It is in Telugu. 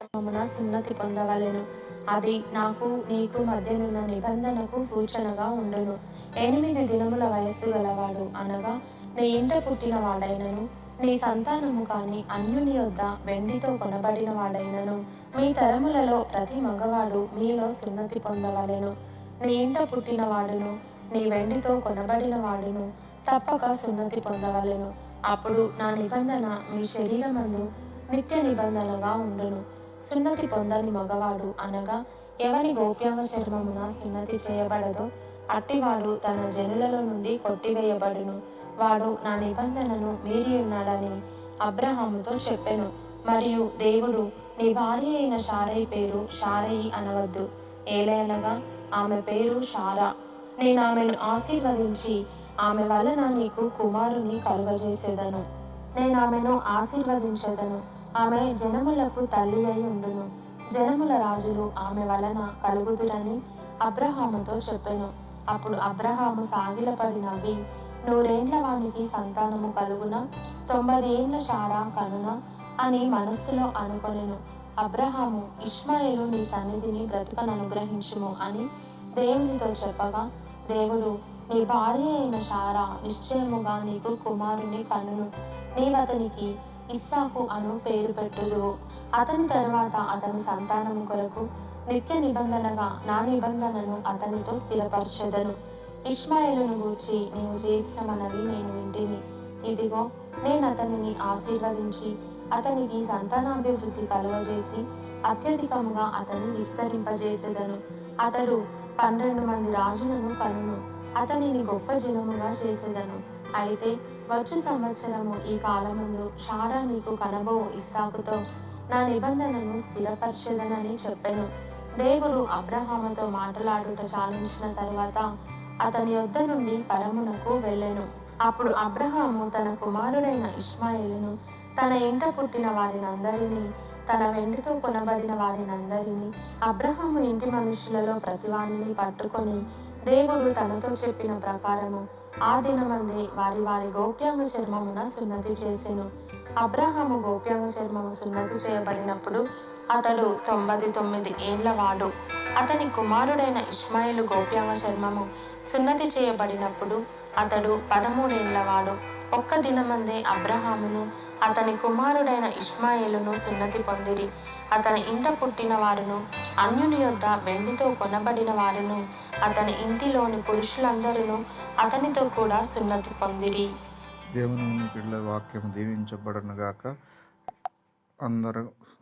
మమ్మన సున్నతి పొందవలెను. అది నాకు నీకు మధ్యనున్న నిబంధనకు సూచనగా ఉండును. 8 దినముల వయస్సు గలవాడు అనగా నీ ఇంట పుట్టిన వాడైనను, నీ సంతానము కాని అన్యుని యొద్ద వెండితో కొనబడిన వాడైనను, మీ తరములలో ప్రతి మగవాడు మీలో సున్నతి పొందవలెను. నీ ఇంట పుట్టిన వాడును, నీ వెండితో కొనబడిన వాడును తప్పక సున్నతి పొందవలెను. అప్పుడు నా నిబంధన మీ శరీరమందు నిత్య నిబంధనగా ఉండును. సున్నతి పొందని మగవాడు అనగా ఎవని గోప్యాంగ చర్మమున సున్నతి చేయబడదో అట్టివాడు తన జనులలో నుండి కొట్టివేయబడును. వాడు నా నిబంధనను మీరి ఉన్నాడని అబ్రహాముతో చెప్పెను. మరియు దేవుడు, నీ భార్య అయిన శారయి పేరు శారయి అనవద్దు, ఏలయనగా ఆమె పేరు శారా. నేను ఆమెను ఆశీర్వదించి ఆమె వలన నీకు కుమారుని కలుగజేసేదను. నేను ఆమెను ఆశీర్వదించెదను. ఆమె జనములకు తల్లి అయి ఉండును. జనముల రాజులు ఆమె వలన కలుగుదురని అబ్రహాముతో చెప్పెను. అప్పుడు అబ్రహాము సాగిలపడి నవ్వి, 100 ఏండ్ల వానికి సంతానము కలుగునా? 90 ఏండ్ల శారా కనునా అని మనస్సులో అనుకొనెను. అబ్రహాము, ఇష్మాయేలు నీ సన్నిధిని బ్రతుకననుగ్రహించుము అని దేవునితో చెప్పగా, దేవుడు, నీ భార్య అయిన శారా నిశ్చయముగా నీకు కుమారుని కనును. నీవతనికి ఇస్సాకు అను పేరు పెట్టుదువు. అతని తరువాత అతని సంతానము కొరకు నిత్య నిబంధనగా నా నిబంధనను అతనితో స్థిరపరచెదను. ఇష్మాయేలును గూర్చి నీవు చేసిన మనవి నేను వింటిని. ఇదిగో, నేను అతనిని ఆశీర్వదించి అతనికి సంతానాభివృద్ధి కలుగజేసి అత్యధికముగా అతని విస్తరింపజేసేదను. అతడు 12 మంది రాజులను కనును. అతనిని గొప్ప జనముగా చేసేదను. అయితే వచ్చు సంవత్సరము ఈ కాలమందు శారా నీకు కనబో ఇస్సాకుతో నా నిబంధనను స్థిరపరచెదనని చెప్పెను. దేవుడు అబ్రహాముతో మాట్లాడుట చాలించిన తరువాత అతని యొద్ద నుండి పరమునకు వెళ్ళెను. అప్పుడు అబ్రహాము తన కుమారుడైన ఇష్మాయేలును, తన ఇంట పుట్టిన వారినందరినీ, తన వెండితో కొనబడిన వారినందరినీ, అబ్రహాము ఇంటి మనుషులలో ప్రతివానిని పట్టుకొని దేవుడు తనతో చెప్పిన ప్రకారము ఆ దినమందే వారి వారి గోప్యాంగ చర్మమున సున్నతి చేసెను. అబ్రహాము గోప్యాంగ చర్మము సున్నతి చేయబడినప్పుడు అతడు 99 ఏండ్ల వాడు. అతని కుమారుడైన ఇష్మాయేలు గోప్యాంగ చర్మము సున్నతి చేయబడినప్పుడు అతడు 13 ఏండ్ల వాడు. ఒక్క దినమందే అబ్రహామును అతని కుమారుడైన ఇష్మాయేలును సున్నతి పొందిరి. అతని ఇంట పుట్టిన వారును, అన్యుని యొద్ద వెండితో కొనబడిన వారును, అతని ఇంటిలోని పురుషులందరూ అతనితో కూడా సున్నతి పొందిరి. దేవుని పిల్లల వాక్యం దీవించబడను గాక. అందరూ